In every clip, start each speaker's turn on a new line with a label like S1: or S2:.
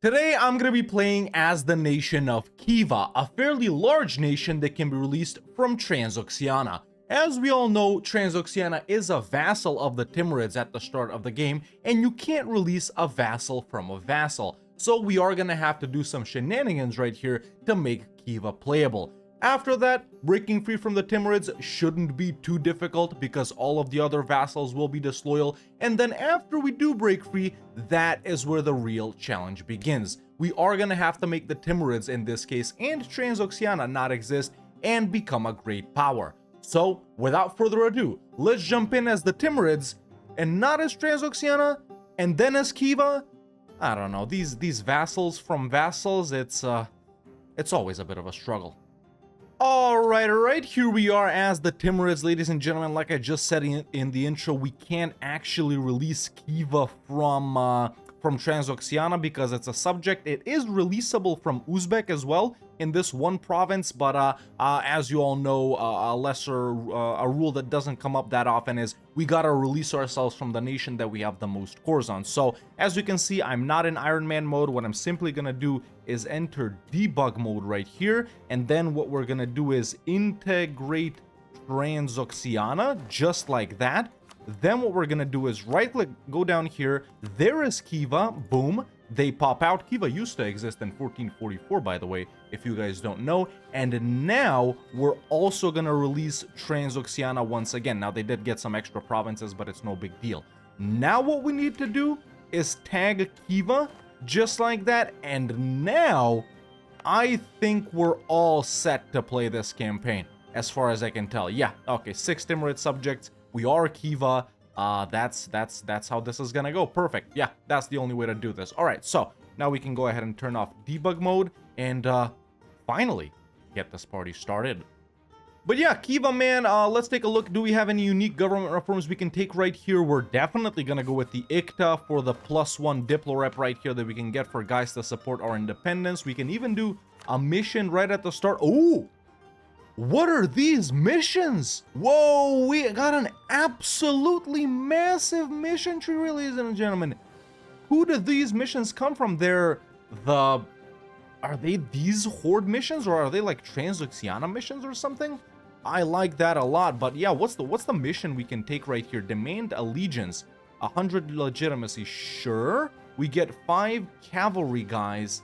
S1: Today, I'm going to be playing as the nation of Kiva, a fairly large nation that can be released from Transoxiana. As we all know, Transoxiana is a vassal of the Timurids at the start of the game, and you can't release a vassal from a vassal. So we are going to have to do some shenanigans right here to make Kiva playable. After that, breaking free from the Timurids shouldn't be too difficult because all of the other vassals will be disloyal, and then after we do break free, that is where the real challenge begins. We are going to have to make the Timurids in this case and Transoxiana not exist and become a great power. So, without further ado, let's jump in as the Timurids and not as Transoxiana and then as Kiva. I don't know, these vassals from vassals, it's always a bit of a struggle. Alright, here we are as the Timurids, ladies and gentlemen. Like I just said in the intro, we can't actually release Kiva from Transoxiana because it's a subject. It is releasable from Uzbek as well in this one province, but as you all know, a rule that doesn't come up that often is we gotta release ourselves from the nation that we have the most cores on. So as you can see, I'm not in Iron Man mode. What I'm simply gonna do is enter debug mode right here, and then what we're gonna do is integrate Transoxiana just like that. Then what we're gonna do is right click, go down here, there is Kiva, boom, they pop out. Kiva used to exist in 1444, by the way, if you guys don't know. And now we're also gonna release Transoxiana once again. Now they did get some extra provinces, but it's no big deal. Now what we need to do is tag Kiva just like that, and now I think we're all set to play this campaign as far as I can tell. Yeah, okay, 6 Timurid subjects. We are Kiva. That's how this is gonna go. Perfect. Yeah, that's the only way to do this. All right, so now we can go ahead and turn off debug mode and finally get this party started. But yeah, Kiva, man, let's take a look. Do we have any unique government reforms we can take right here? We're definitely gonna go with the ICTA for the +1 Diplo rep right here that we can get for guys to support our independence. We can even do a mission right at the start. Oh! What are these missions? Whoa, we got an absolutely massive mission tree, ladies and gentlemen. Who do these missions come from? Are they these Horde missions, or are they like Transoxiana missions or something? I like that a lot, but yeah, what's the mission we can take right here? Demand allegiance, 100 legitimacy, sure. We get 5 cavalry guys.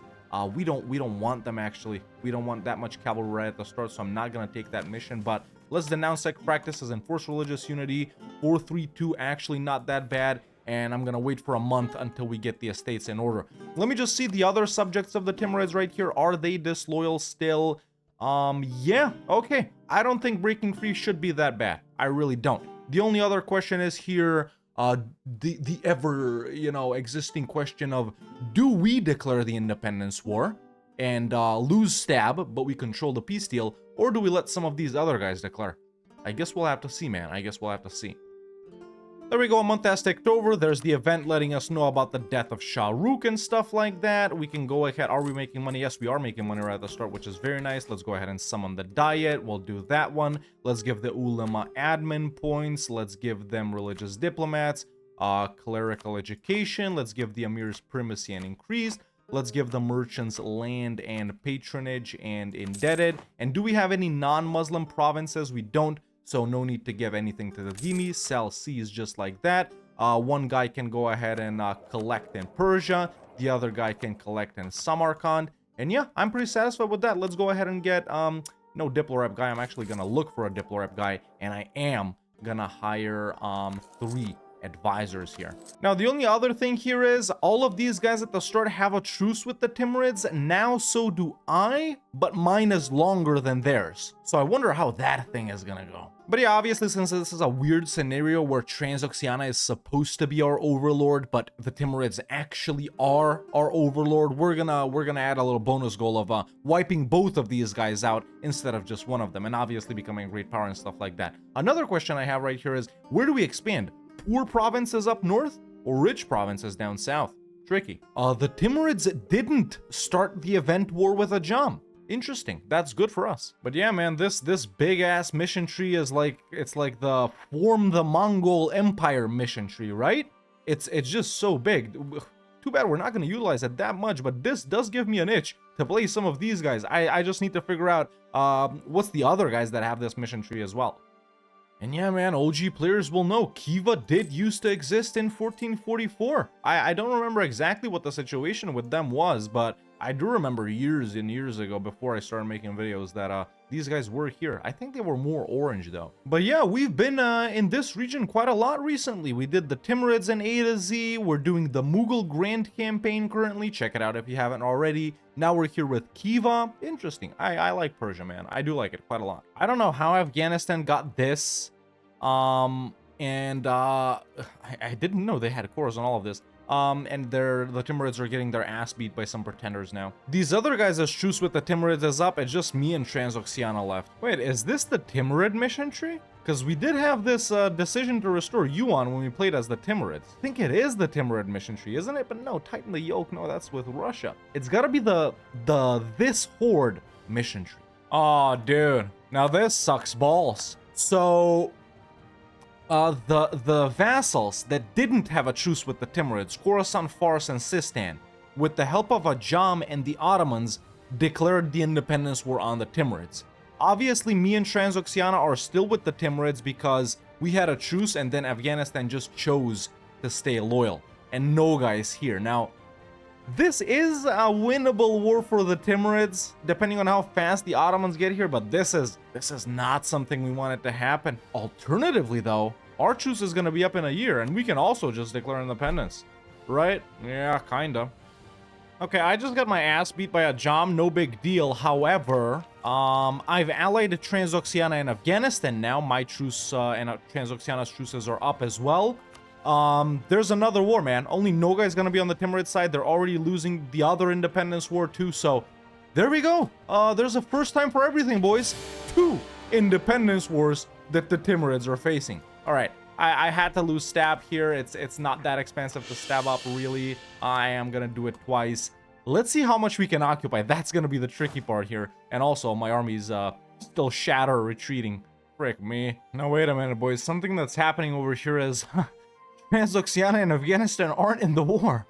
S1: We don't want them, actually. We don't want that much cavalry right at the start, so I'm not gonna take that mission. But let's denounce sect practices, enforce religious unity. 432, actually not that bad. And I'm gonna wait for a month until we get the estates in order. Let me just see the other subjects of the Timurids right here. Are they disloyal still? Yeah, okay. I don't think breaking free should be that bad. I really don't. The only other question is here, the ever, existing question of, do we declare the independence war and lose stab, but we control the peace deal, or do we let some of these other guys declare? I guess we'll have to see, man. I guess we'll have to see. There we go, a month has ticked over. There's the event letting us know about the death of Shah Rukh and stuff like that. We can go ahead. Are we making money? Yes, we are making money right at the start, which is very nice. Let's go ahead and summon the Diet. We'll do that one. Let's give the Ulema admin points. Let's give them religious diplomats, clerical education. Let's give the Emirs primacy and increased. Let's give the merchants land and patronage and indebted. And do we have any non-Muslim provinces? We don't. So no need to give anything to the Dhimmi. Sell C's just like that. One guy can go ahead and collect in Persia. The other guy can collect in Samarkand. And yeah, I'm pretty satisfied with that. Let's go ahead and get no Diplo rep guy. I'm actually gonna look for a Diplo rep guy, and I am gonna hire 3 advisors here. Now, the only other thing here is all of these guys at the start have a truce with the Timurids. Now, so do I, but mine is longer than theirs. So I wonder how that thing is gonna go. But yeah, obviously, since this is a weird scenario where Transoxiana is supposed to be our overlord, but the Timurids actually are our overlord, we're gonna add a little bonus goal of wiping both of these guys out instead of just one of them, and obviously becoming a great power and stuff like that. Another question I have right here is, where do we expand? Poor provinces up north or rich provinces down south? Tricky. The Timurids didn't start the event war with a Ajam. Interesting. That's good for us. But yeah, man, this big ass mission tree is like, it's like the form the Mongol Empire mission tree, right? It's just so big. Too bad we're not going to utilize it that much, but this does give me an itch to play some of these guys. I just need to figure out what's the other guys that have this mission tree as well. And yeah, man, OG players will know Kiva did used to exist in 1444. I don't remember exactly what the situation with them was, but I do remember years and years ago, before I started making videos, that these guys were here. I think they were more orange though. But yeah, we've been in this region quite a lot recently. We did the Timurids in A to Z. We're doing the Mughal Grand campaign currently. Check it out if you haven't already. Now we're here with Kiva. Interesting. I like Persia, man. I do like it quite a lot. I don't know how Afghanistan got this. I didn't know they had cores on all of this. And the Timurids are getting their ass beat by some pretenders now. These other guys' truce with the Timurids is up. It's just me and Transoxiana left. Wait, is this the Timurid mission tree? Because we did have this decision to restore Yuan when we played as the Timurids. I think it is the Timurid mission tree, isn't it? But no, tighten the yoke. No, that's with Russia. It's got to be the this horde mission tree. Oh, dude. Now this sucks balls. So the vassals that didn't have a truce with the Timurids, Khorasan, Fars, and Sistan, with the help of Ajam and the Ottomans, declared the independence war on the Timurids. Obviously, me and Transoxiana are still with the Timurids because we had a truce and then Afghanistan just chose to stay loyal. And Noga is here. Now, this is a winnable war for the Timurids, depending on how fast the Ottomans get here, but this is not something we want it to happen. Alternatively, though, our truce is going to be up in a year, and we can also just declare independence. Right? Yeah, kinda. Okay, I just got my ass beat by a Ajam, no big deal. However, I've allied Transoxiana and Afghanistan now. My truce and Transoxiana's truces are up as well. There's another war, man. Only Noga is gonna be on the Timurid side. They're already losing the other independence war too, so there we go. There's a first time for everything, boys. 2 independence wars that the Timurids are facing. All right, I had to lose stab here. It's not that expensive to stab up, really. I am gonna do it twice. Let's see how much we can occupy. That's gonna be the tricky part here. And also, my army's still shatter retreating. Frick me. Now wait a minute, boys. Something that's happening over here is Transoxiana and Afghanistan aren't in the war.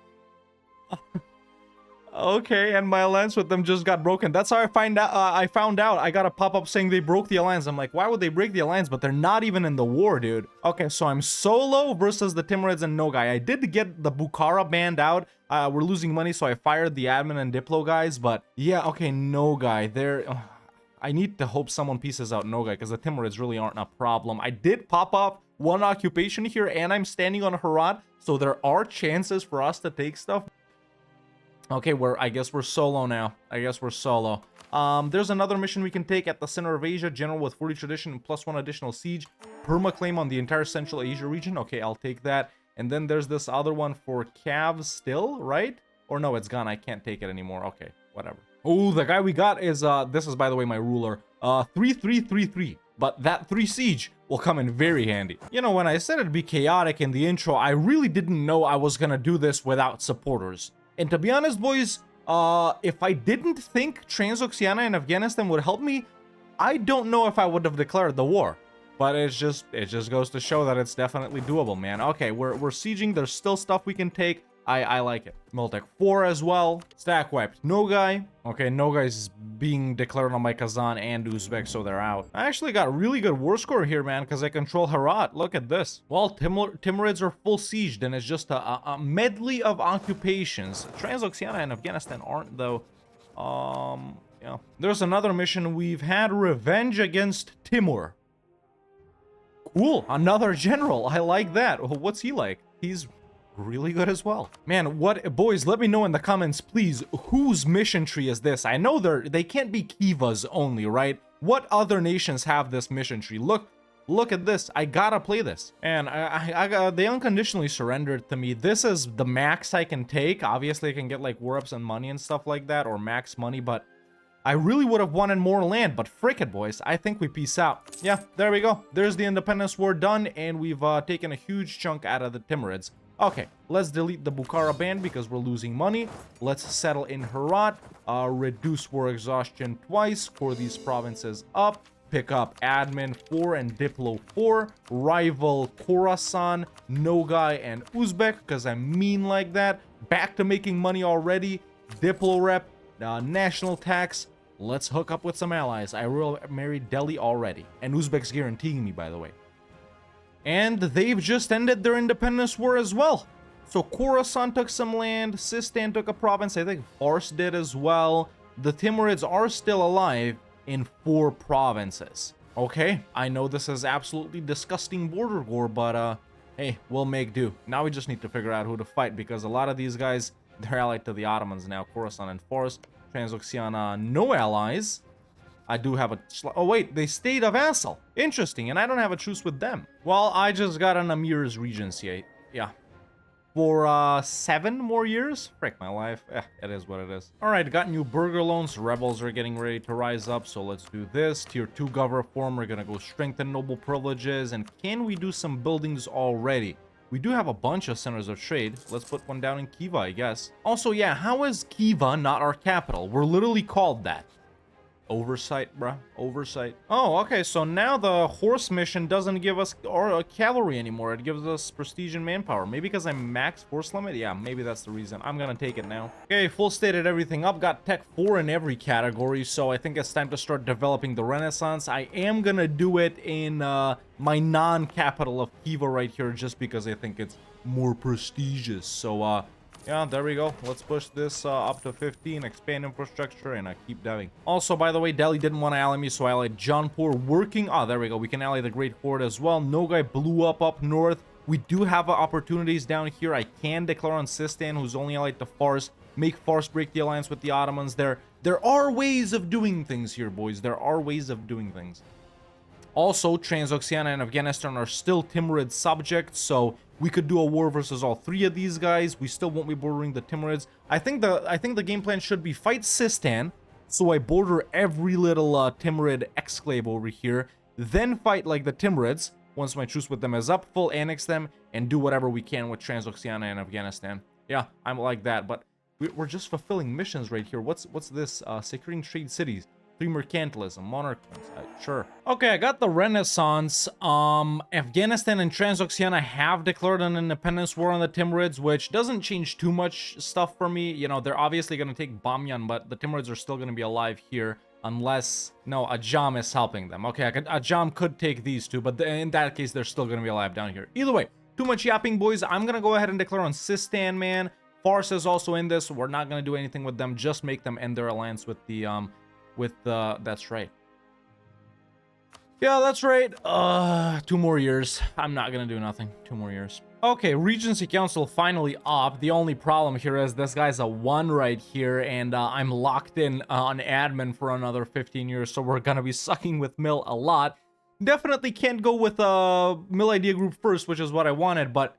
S1: Okay, and my alliance with them just got broken. That's how I found out. I got a pop-up saying they broke the alliance. I'm like, why would they break the alliance? But they're not even in the war, dude. Okay, so I'm solo versus the Timurids and Nogai. I did get the Bukhara banned out. We're losing money, so I fired the admin and Diplo guys. But yeah, okay, Nogai. I need to hope someone pieces out Nogai, because the Timurids really aren't a problem. I did pop up 1 occupation here, and I'm standing on Herat, so there are chances for us to take stuff. Okay, I guess we're solo now. There's another mission we can take at the center of Asia, general with 40 tradition and +1 additional siege. Perma claim on the entire Central Asia region. Okay, I'll take that. And then there's this other one for Cav still, right? Or no, it's gone. I can't take it anymore. Okay, whatever. Oh, the guy we got is, this is, by the way, my ruler. 3333. But that 3 siege will come in very handy. You know, when I said it'd be chaotic in the intro, I really didn't know I was gonna do this without supporters. And to be honest, boys, if I didn't think Transoxiana and Afghanistan would help me, I don't know if I would have declared the war. But it just goes to show that it's definitely doable, man. Okay, we're sieging. There's still stuff we can take. I like it. Miltech 4 as well. Stack wiped. Nogai. Okay, Nogai's being declared on my Kazan and Uzbek, so they're out. I actually got a really good war score here, man, because I control Herat. Look at this. Well, Timurids are full sieged, and it's just a medley of occupations. Transoxiana and Afghanistan aren't, though. Yeah. There's another mission. We've had revenge against Timur. Cool. Another general. I like that. What's he like? He's really good as well. Man, boys, let me know in the comments, please, whose mission tree is this? I know they can't be Kiva's only, right? What other nations have this mission tree? Look at this. I gotta play this. And they unconditionally surrendered to me. This is the max I can take. Obviously, I can get like war ups and money and stuff like that, or max money, but I really would have wanted more land, but frick it, boys. I think we peace out. Yeah, there we go. There's the independence war done, and we've taken a huge chunk out of the Timurids. Okay, let's delete the Bukhara ban because we're losing money. Let's settle in Herat, reduce war exhaustion twice, core these provinces up, pick up admin 4 and Diplo 4, rival Khorasan, Nogai, and Uzbek, because I'm mean like that. back to making money already. Diplo rep, national tax. Let's hook up with some allies. I will marry Delhi already. And Uzbek's guaranteeing me, by the way. And they've just ended their independence war as well. So Khorasan took some land, Sistan took a province, I think Fars did as well. The Timurids are still alive in 4 provinces. Okay, I know this is absolutely disgusting border war, but hey, we'll make do. Now we just need to figure out who to fight, because a lot of these guys, they're allied to the Ottomans now. Khorasan and Fars. Transoxiana, no allies. I do have a... Oh, wait, they stayed a vassal. Interesting, and I don't have a truce with them. Well, I just got an Amir's regency. Yeah. For 7 more years? Frick my life. It is what it is. Alright, got new burger loans. Rebels are getting ready to rise up, so let's do this. Tier 2 gov reform. We're gonna go strengthen noble privileges. And can we do some buildings already? We do have a bunch of centers of trade. Let's put one down in Khiva, I guess. Also, yeah, how is Khiva not our capital? We're literally called that. Oversight, bruh. Oversight. Oh, okay, so now the horse mission doesn't give us cavalry anymore. It gives us prestige and manpower. Maybe because I'm max force limit? Yeah, maybe that's the reason. I'm gonna take it now. Okay, full stated everything up. Got tech 4 in every category, so I think it's time to start developing the Renaissance. I am gonna do it in my non-capital of Khiva right here, just because I think it's more prestigious. So, yeah, there we go. Let's push this up to 15, expand infrastructure, and keep diving. Also, by the way, Delhi didn't want to ally me, so I allied Jaunpur working. Ah, there we go. We can ally the Great Horde as well. Nogai blew up north. We do have opportunities down here. I can declare on Sistan, who's only allied to Fars. Make Fars break the alliance with the Ottomans. There are ways of doing things here, boys. There are ways of doing things. Also, Transoxiana and Afghanistan are still Timurid subjects, so we could do a war versus all 3 of these guys. We still won't be bordering the Timurids. I think the game plan should be fight Sistan, so I border every little Timurid exclave over here, then fight like the Timurids once my truce with them is up, full annex them, and do whatever we can with Transoxiana and Afghanistan. Yeah, I'm like that, but we're just fulfilling missions right here. What's this? Securing trade cities. 3 mercantilism, monarch, sure. Okay, I got the Renaissance. Afghanistan and Transoxiana have declared an independence war on the Timurids, which doesn't change too much stuff for me. You know, they're obviously going to take Bamyan, but the Timurids are still going to be alive here. Unless, no, Ajam is helping them. Okay, Ajam could take these 2, but in that case, they're still going to be alive down here. Either way, too much yapping, boys. I'm going to go ahead and declare on Sistan, man. Fars is also in this. We're not going to do anything with them. Just make them end their alliance with the, that's right. Yeah, that's right. 2 more years. I'm not gonna do nothing. 2 more years. Okay, Regency Council finally up. The only problem here is this guy's a 1 right here, and I'm locked in on admin for another 15 years, so we're gonna be sucking with Mill a lot. Definitely can't go with Mill idea group first, which is what I wanted, but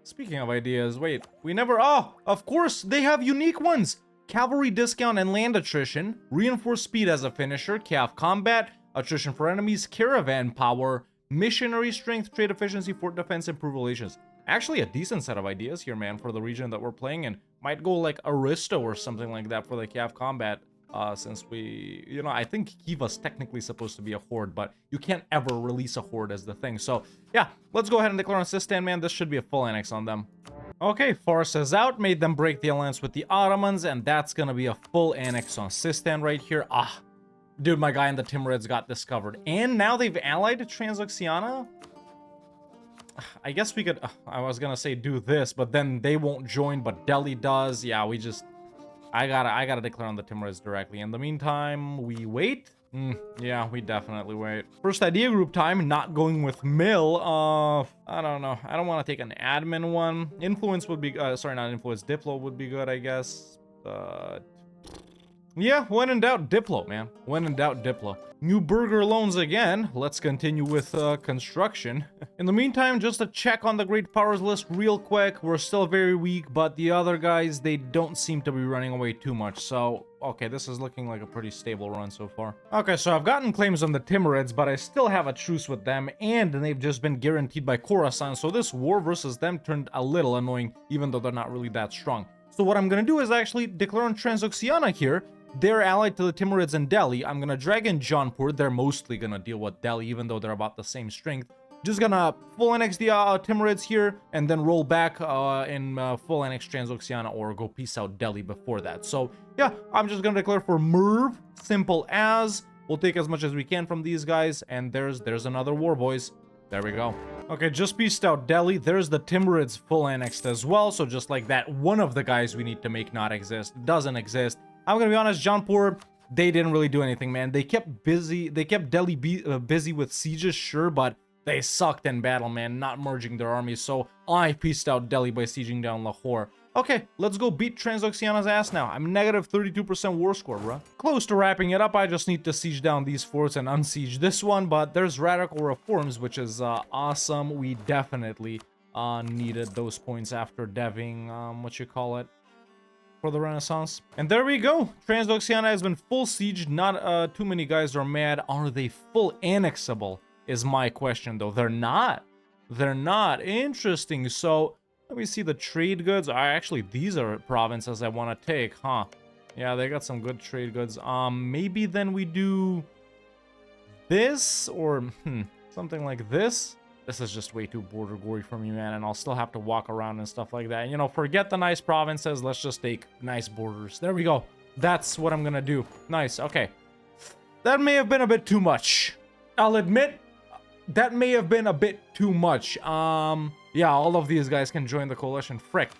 S1: speaking of ideas, wait, we never... Oh, of course, they have unique ones! Cavalry discount and land attrition, reinforced speed as a finisher, Cav combat, attrition for enemies, caravan power, missionary strength, trade efficiency, fort defense, improved relations. Actually a decent set of ideas here, man, for the region that we're playing in. Might go like Aristo or something like that for the Cav combat, since we, you know, I think Khiva's technically supposed to be a horde, but you can't ever release a horde as the thing. So yeah, let's go ahead and declare on Sistan, man. This should be a full annex on them. Okay, Fars is out, made them break the alliance with the Ottomans, and that's gonna be a full annex on Sistan right here. Ah, dude, my guy in the Timurids got discovered. And now they've allied to Transoxiana? I guess we could, I was gonna say do this, but then they won't join, but Delhi does. Yeah, we just, I gotta declare on the Timurids directly. In the meantime, we wait. Yeah, we definitely wait. First idea group time, not going with Mill. I don't know. I don't want to take an admin one. Influence would be, sorry, not influence. Diplo would be good, I guess. Yeah, when in doubt, Diplo, man. When in doubt, Diplo. New burger loans again. Let's continue with construction. In the meantime, just a check on the great powers list real quick. We're still very weak, but the other guys, they don't seem to be running away too much. So, okay, this is looking like a pretty stable run so far. Okay, so I've gotten claims on the Timurids, but I still have a truce with them, and they've just been guaranteed by Khorasan. So this war versus them turned a little annoying, even though they're not really that strong. So what I'm gonna do is actually declare on Transoxiana here. They're allied to the Timurids and Delhi. I'm gonna drag in Jaunpur. They're mostly gonna deal with Delhi, even though they're about the same strength. Just gonna full annex the Timurids here, and then roll back in full annex Transoxiana, or go peace out Delhi before that. So yeah, I'm just gonna declare for Merv, simple as. We'll take as much as we can from these guys, and there's another war, boys. There we go. Okay, just pieced out Delhi. There's the Timurids full annexed as well. So just like that, one of the guys we need to make not exist doesn't exist. I'm gonna be honest, Jaunpur, they didn't really do anything, man. They kept busy. They kept Delhi busy with sieges, sure, but they sucked in battle, man, not merging their armies. So I pieced out Delhi by sieging down Lahore. Okay, let's go beat Transoxiana's ass now. I'm negative 32% war score, bro. Close to wrapping it up. I just need to siege down these forts and unsiege this one. But there's radical reforms, which is awesome. We definitely needed those points after deving, what you call it, for the Renaissance. And there we go. Transoxiana has been full sieged. Not too many guys are mad. Are they full annexable is my question, though. They're not. They're not. Interesting. So let me see the trade goods. Actually, these are provinces I want to take, huh? Yeah, they got some good trade goods. Maybe then we do this, or something like this. This is just way too border gory for me, man, and I'll still have to walk around and stuff like that. You know, forget the nice provinces. Let's just take nice borders. There we go. That's what I'm gonna do. Nice. Okay. That may have been a bit too much. I'll admit, that may have been a bit too much. Yeah, all of these guys can join the coalition. Frick.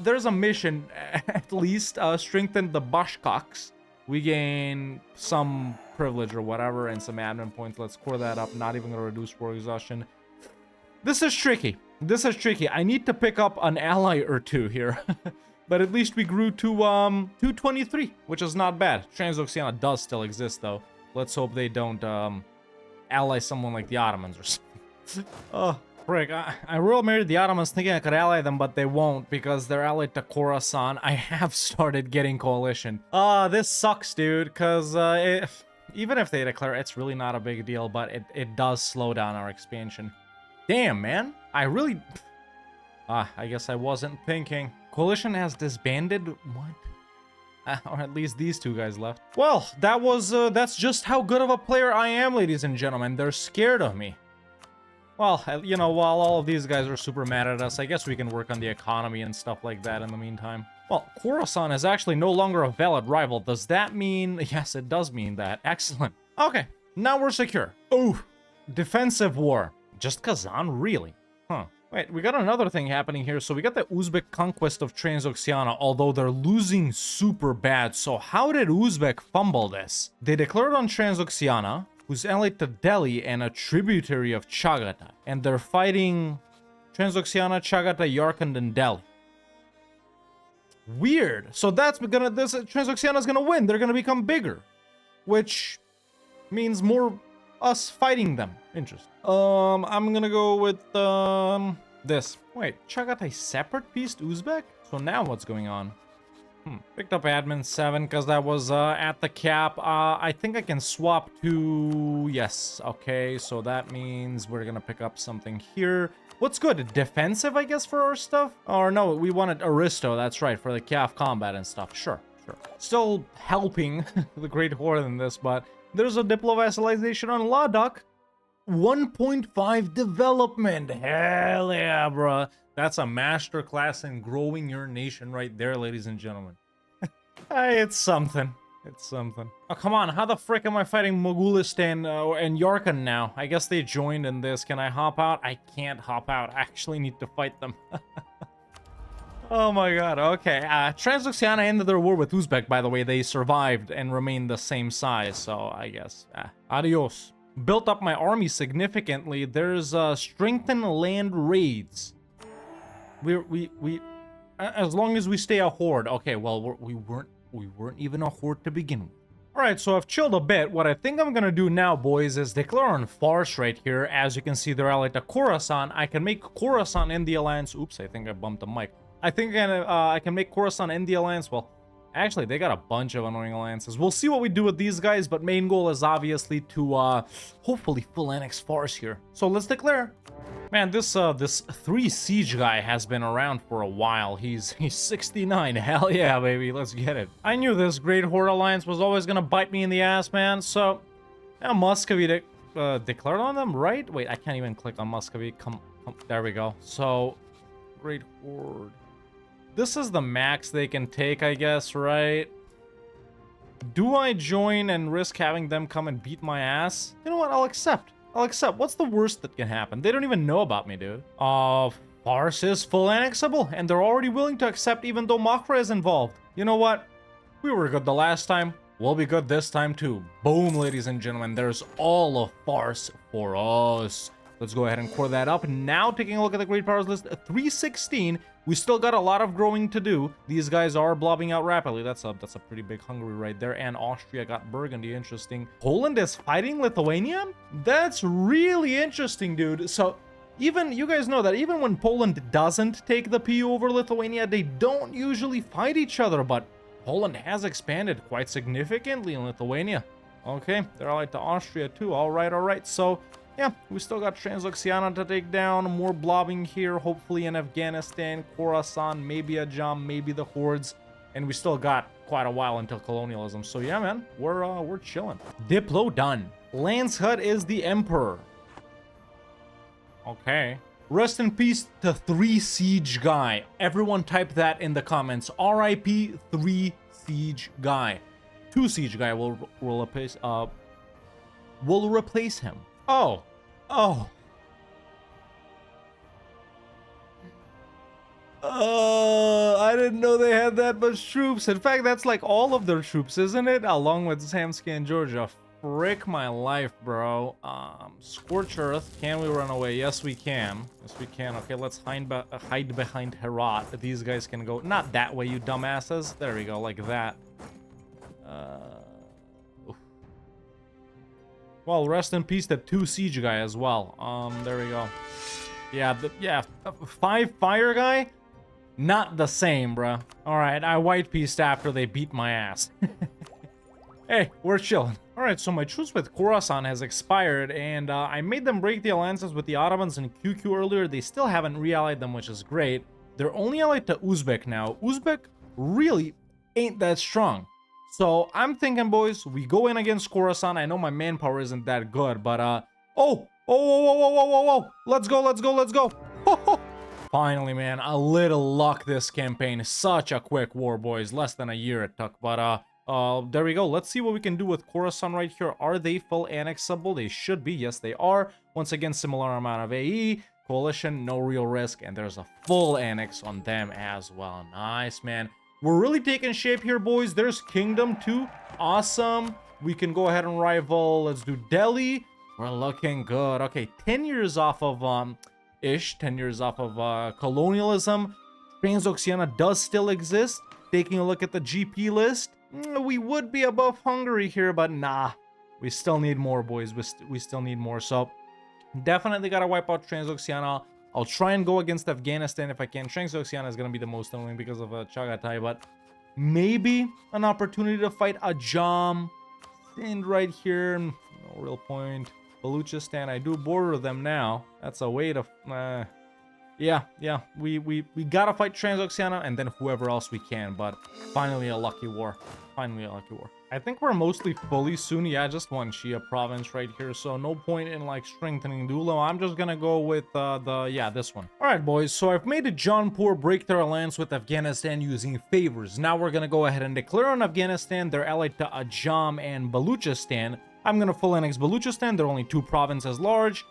S1: There's a mission, at least, strengthen the Bashkoks. We gain some privilege or whatever and some admin points. Let's core that up. Not even gonna reduce war exhaustion. This is tricky. This is tricky. I need to pick up an ally or two here. But at least we grew to 223, which is not bad. Transoxiana does still exist, though. Let's hope they don't ally someone like the Ottomans or something. Oh, frick. I royal married the Ottomans thinking I could ally them, but they won't because they're allied to Khorasan. I have started getting coalition. This sucks, dude, because even if they declare, it's really not a big deal, but it does slow down our expansion. Damn, man. I really... I guess I wasn't thinking. Coalition has disbanded? What? Or at least these two guys left. Well, that's just how good of a player I am, ladies and gentlemen. They're scared of me. Well, you know, while all of these guys are super mad at us, I guess we can work on the economy and stuff like that in the meantime. Well, Khorasan is actually no longer a valid rival. Does that mean... Yes, it does mean that. Excellent. Okay, now we're secure. Ooh, defensive war. Just Kazan, really? Huh. Wait, we got another thing happening here. So we got the Uzbek conquest of Transoxiana, although they're losing super bad. So how did Uzbek fumble this? They declared on Transoxiana, who's allied to Delhi and a tributary of Chagatai. And they're fighting Transoxiana, Chagatai, Yarkand, and Delhi. Weird. So Transoxiana's gonna win. They're gonna become bigger. Which means more us fighting them. Interesting. I'm gonna go with this. Wait, Chagatai separate pieced Uzbek? So now what's going on? Picked up admin 7 because that was at the cap. I think I can swap to... Yes, okay, so that means we're gonna pick up something here. What's good? Defensive, I guess, for our stuff? Or no, we wanted Aristo, that's right, for the calf combat and stuff. Sure. Still helping the Great Horde in this, but there's a diplo-vassalization on Ladakh. 1.5 development. Hell yeah, bruh. That's a masterclass in growing your nation right there, ladies and gentlemen. Hey, it's something. It's something. Oh, come on. How the frick am I fighting Mogulistan and Yarkand now? I guess they joined in this. Can I hop out? I can't hop out. I actually need to fight them. Oh my god. Okay. Transoxiana ended their war with Uzbek, by the way. They survived and remained the same size. So, I guess. Adios. Built up my army significantly. There's strengthen land raids. We as long as we stay a horde. Okay, well, we weren't even a horde to begin with. All right, so I've chilled a bit. What I think I'm gonna do now, boys, is declare on Fars right here. As you can see, they're allied to Khorasan. I can make Khorasan in the alliance. Oops, I think I bumped the mic. I think I can make Khorasan in the alliance. Well, actually, they got a bunch of annoying alliances. We'll see what we do with these guys, but main goal is obviously to hopefully full annex Fars here. So let's declare. Man, this 3 siege guy has been around for a while. He's 69. Hell yeah, baby. Let's get it. I knew this Great Horde Alliance was always gonna bite me in the ass, man. So, Muscovy declared on them, right? Wait, I can't even click on Muscovy. Come, there we go. So, Great Horde. This is the max they can take, I guess, right? Do I join and risk having them come and beat my ass? You know what? I'll accept. I'll accept. What's the worst that can happen? They don't even know about me, dude. Fars is full annexable, and they're already willing to accept even though Makra is involved. You know what? We were good the last time. We'll be good this time too. Boom, ladies and gentlemen. There's all of Fars for us. Let's go ahead and core that up. Now, taking a look at the Great Powers list, 316. We still got a lot of growing to do. These guys are blobbing out rapidly. That's a pretty big Hungary right there. And Austria got Burgundy. Interesting. Poland is fighting Lithuania? That's really interesting, dude. So, even, you guys know that even when Poland doesn't take the PU over Lithuania, they don't usually fight each other, but Poland has expanded quite significantly in Lithuania. Okay, they're allied to Austria too. All right. So, yeah, we still got Transoxiana to take down. More blobbing here, hopefully in Afghanistan, Khorasan, maybe Ajam, maybe the Hordes. And we still got quite a while until colonialism. So yeah, man, we're chilling. Diplo done. Lance Hut is the Emperor. Okay. Rest in peace to 3 Siege Guy. Everyone type that in the comments. RIP 3 Siege Guy. 2 Siege Guy will replace him. Oh. I didn't know they had that much troops. In fact, that's like all of their troops, isn't it? Along with Samsky and Georgia. Frick my life, bro. Scorch Earth. Can we run away? Yes, we can. Yes, we can. Okay, let's hide behind Herat. These guys can go. Not that way, you dumbasses. There we go, like that. Well, rest in peace to 2 Siege Guy as well. There we go. Yeah, 5 Fire Guy? Not the same, bro. Alright, I white pieced after they beat my ass. Hey, we're chilling. Alright, so my truce with Khorasan has expired, and I made them break the alliances with the Ottomans and QQ earlier. They still haven't re-allied them, which is great. They're only allied to Uzbek now. Uzbek really ain't that strong. So I'm thinking, boys, we go in against Khorasan. I know my manpower isn't that good, but whoa. Let's go. Finally, man, a little luck this campaign. Such a quick war, boys. Less than a year it took, but there we go. Let's see what we can do with Khorasan right here. Are they full annexable? They should be. Yes, they are. Once again, similar amount of AE. Coalition, no real risk, and there's a full annex on them as well. Nice, man. We're really taking shape here, boys. There's Kingdom too. Awesome. We can go ahead and rival. Let's do Delhi. We're looking good. Okay, 10 years off of 10 years off of colonialism. Transoxiana does still exist. Taking a look at the GP list, we would be above Hungary here, but nah. We still need more, boys. We still need more. So definitely gotta wipe out Transoxiana. I'll try and go against Afghanistan if I can. Transoxiana is going to be the most annoying because of Chagatai, but maybe an opportunity to fight Ajam. And right here, no real point. Baluchistan, I do border them now. That's a way to... yeah. We got to fight Transoxiana and then whoever else we can, but finally a lucky war. I think we're mostly fully soon. Yeah, just one Shia province right here, so no point in like strengthening Dulo. I'm just gonna go with this one. All right, boys, so I've made a Jaunpur break their alliance with Afghanistan using favors. Now we're gonna go ahead and declare on Afghanistan. They're allied to Ajam and Baluchistan. I'm gonna full annex Baluchistan. They're only 2 provinces large.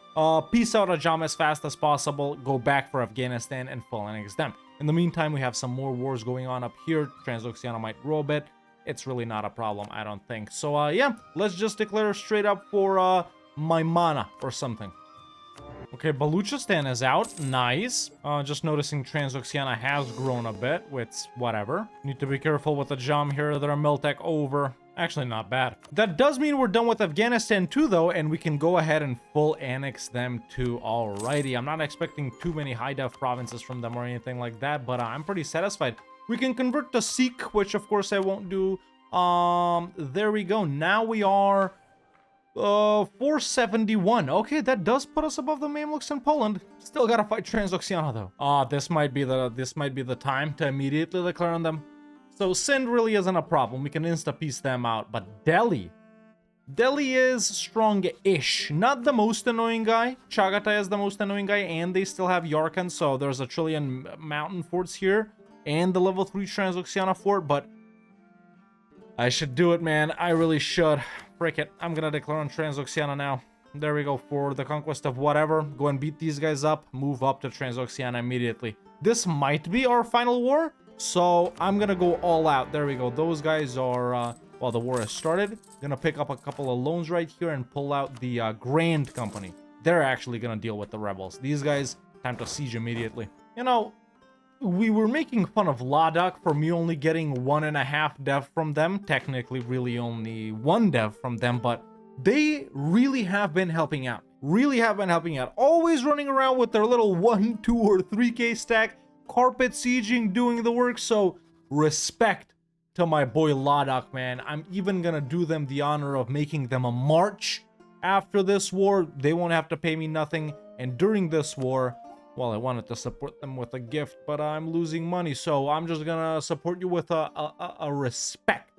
S1: Peace out Ajam as fast as possible. Go back for Afghanistan and full annex them. In the meantime, we have some more wars going on up here. Transoxiana might grow a bit. It's really not a problem, I don't think. So, yeah, let's just declare straight up for Maimana or something. Okay, Baluchistan is out. Nice. Just noticing Transoxiana has grown a bit, which, whatever. Need to be careful with the Ajam here. They're a Miltech over. Actually, not bad. That does mean we're done with Afghanistan too, though, and we can go ahead and full annex them too. Alrighty, I'm not expecting too many high-def provinces from them or anything like that, but I'm pretty satisfied. We can convert to Sikh, which of course I won't do. There we go. Now we are 471. Okay, that does put us above the Mamluks in Poland. Still gotta fight Transoxiana though. This might be the time to immediately declare on them. So Sind really isn't a problem. We can insta-peace them out. But Delhi, Delhi is strong-ish. Not the most annoying guy. Chagatai is the most annoying guy, and they still have Yarkand, so there's a trillion mountain forts here, and the level 3 Transoxiana fort, but I should do it, man. I really should. Frick it. I'm gonna declare on Transoxiana now. There we go, for the conquest of whatever. Go and beat these guys up. Move up to Transoxiana immediately. This might be our final war, so I'm gonna go all out. There we go. Those guys are, well, the war has started. Gonna pick up a couple of loans right here and pull out the Grand Company. They're actually gonna deal with the rebels. These guys, time to siege immediately. You know, we were making fun of Ladakh for me only getting 1.5 dev from them. Technically, really only 1 dev from them, but they really have been helping out. Really have been helping out. Always running around with their little 1, 2, or 3k stack. Carpet sieging, doing the work. So, respect to my boy Ladakh, man. I'm even gonna do them the honor of making them a march after this war. They won't have to pay me nothing. And during this war, well, I wanted to support them with a gift, but I'm losing money, so I'm just gonna support you with a respect.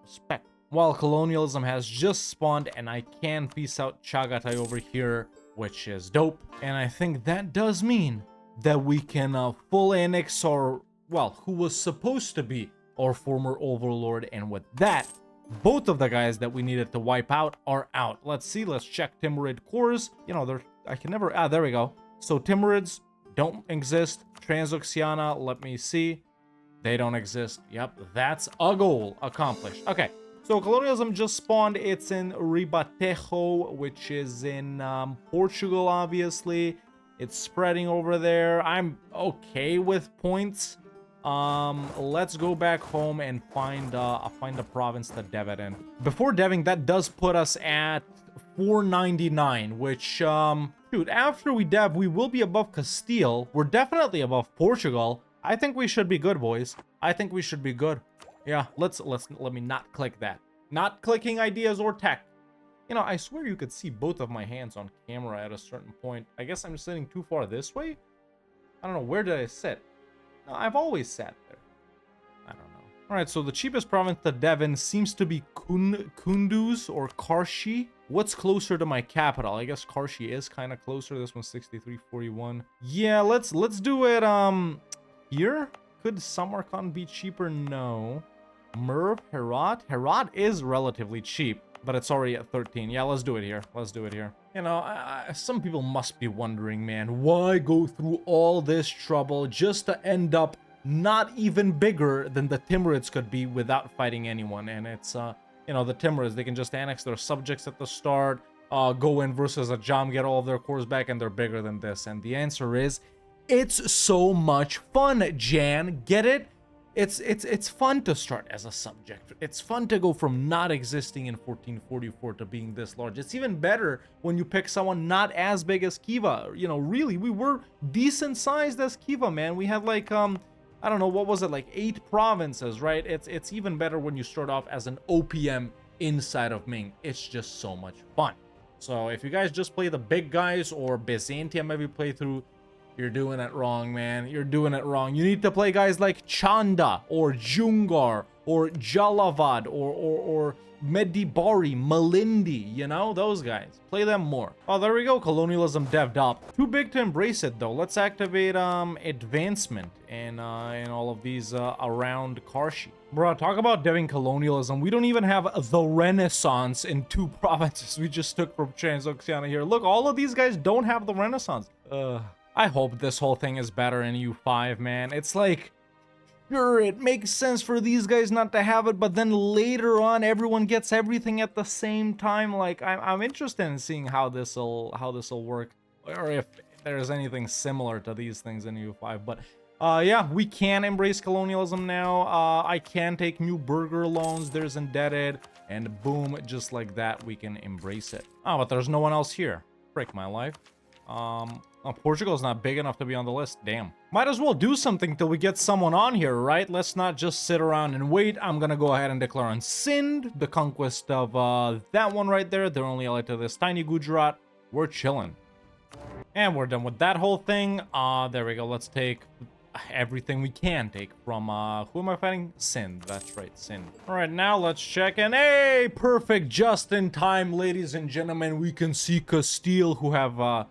S1: Respect. While colonialism has just spawned, and I can peace out Chagatai over here, which is dope. And I think that does mean that we can full annex our, well, who was supposed to be our former overlord. And with that, both of the guys that we needed to wipe out are out. Let's see, let's check Timurid cores. You know, I can never, there we go. So Timurids don't exist. Transoxiana, let me see. They don't exist. Yep, that's a goal accomplished. Okay, so colonialism just spawned. It's in Ribatejo, which is in Portugal, obviously. It's spreading over there. I'm okay with points. Let's go back home and find a province to dev it in. Before deving, that does put us at 499, which, dude, after we dev, we will be above Castile. We're definitely above Portugal. I think we should be good, boys. I think we should be good. Yeah, let me not click that. Not clicking ideas or tech. You know, I swear you could see both of my hands on camera at a certain point. I guess I'm sitting too far this way? I don't know, where did I sit? No, I've always sat there. I don't know. Alright, so the cheapest province to Devon seems to be Kunduz or Karshi. What's closer to my capital? I guess Karshi is kind of closer. This one's 6341. Yeah, let's do it here. Could Samarkand be cheaper? No. Merv, Herat. Herat is relatively cheap, but it's already at 13. Yeah, let's do it here. Let's do it here. You know, some people must be wondering, man, why go through all this trouble just to end up not even bigger than the Timurids could be without fighting anyone? And it's, you know, the Timurids, they can just annex their subjects at the start, go in versus a Jam, get all of their cores back, and they're bigger than this. And the answer is, it's so much fun, Jan. Get it? It's fun to start as a subject. It's fun to go from not existing in 1444 to being this large. It's even better when you pick someone not as big as Kiva. You know, really, we were decent sized as Kiva, man. We had like, I don't know, what was it, like 8 provinces, right? It's even better when you start off as an OPM inside of Ming. It's just so much fun. So if you guys just play the big guys or Byzantium every playthrough, you're doing it wrong, man. You're doing it wrong. You need to play guys like Chanda or Jungar or Jalavad or Medibari, Malindi, you know, those guys. Play them more. Oh, there we go. Colonialism dev'd up. Too big to embrace it, though. Let's activate advancement in all of these around Karshi. Bro, talk about deving colonialism. We don't even have the Renaissance in 2 provinces we just took from Transoxiana here. Look, all of these guys don't have the Renaissance. I hope this whole thing is better in EU5, man. It's like, sure, it makes sense for these guys not to have it, but then later on, everyone gets everything at the same time. Like, I'm interested in seeing how this'll work, or if there's anything similar to these things in EU5. But yeah, we can embrace colonialism now. I can take new burger loans. There's indebted, and boom, just like that, we can embrace it. Oh, but there's no one else here. Frick my life. Oh, Portugal's not big enough to be on the list. Damn. Might as well do something till we get someone on here, right? Let's not just sit around and wait. I'm gonna go ahead and declare on Sind, the conquest of that one right there. They're only allied to this tiny Gujarat. We're chilling. And we're done with that whole thing. There we go. Let's take everything we can take from, who am I fighting? Sin. That's right, Sin. All right, now let's check in. Hey, perfect, just in time, ladies and gentlemen. We can see Castile, who have,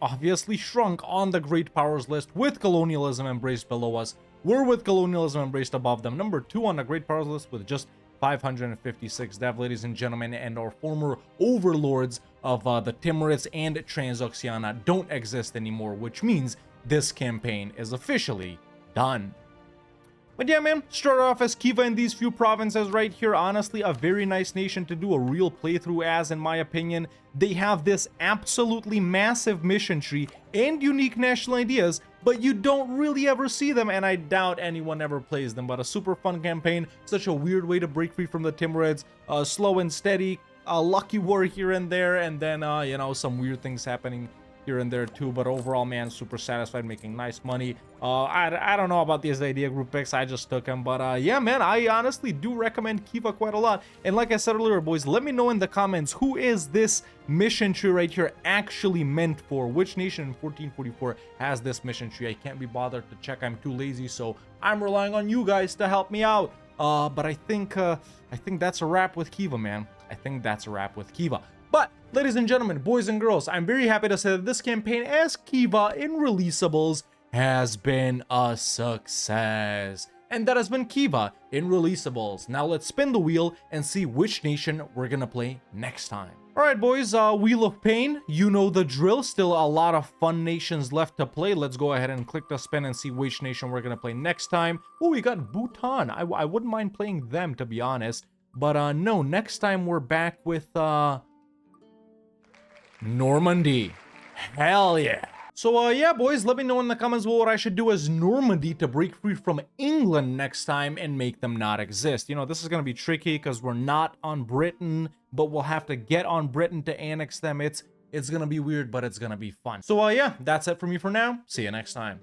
S1: obviously shrunk on the great powers list with colonialism embraced below us. We're with colonialism embraced above them. Number 2 on the great powers list with just 556 dev, ladies and gentlemen, and our former overlords of the Timurids and Transoxiana don't exist anymore, which means this campaign is officially done. But yeah, man, start off as Kiva in these few provinces right here. Honestly, a very nice nation to do a real playthrough as, in my opinion. They have this absolutely massive mission tree and unique national ideas, but you don't really ever see them, and I doubt anyone ever plays them. But a super fun campaign, such a weird way to break free from the Timurids, slow and steady, a lucky war here and there, and then, you know, some weird things happening here and there too. But overall, man, super satisfied, making nice money. I don't know about these idea group picks, I just took them. But yeah, man, I honestly do recommend Kiva quite a lot. And like I said earlier, boys, let me know in the comments, who is this mission tree right here actually meant for? Which nation in 1444 has this mission tree? I can't be bothered to check, I'm too lazy, so I'm relying on you guys to help me out. But I think that's a wrap with Kiva, man. I think that's a wrap with Kiva. But, ladies and gentlemen, boys and girls, I'm very happy to say that this campaign as Kiva in Releasables has been a success. And that has been Kiva in Releasables. Now let's spin the wheel and see which nation we're gonna play next time. Alright, boys, Wheel of Pain, you know the drill. Still a lot of fun nations left to play. Let's go ahead and click the spin and see which nation we're gonna play next time. Oh, we got Bhutan. I wouldn't mind playing them, to be honest. But no, next time we're back with Normandy. Hell yeah. So yeah, boys, let me know in the comments what I should do as Normandy to break free from England next time and make them not exist. You know, this is gonna be tricky because we're not on Britain, but we'll have to get on Britain to annex them. It's gonna be weird, but it's gonna be fun. So yeah, that's it for me for now. See you next time.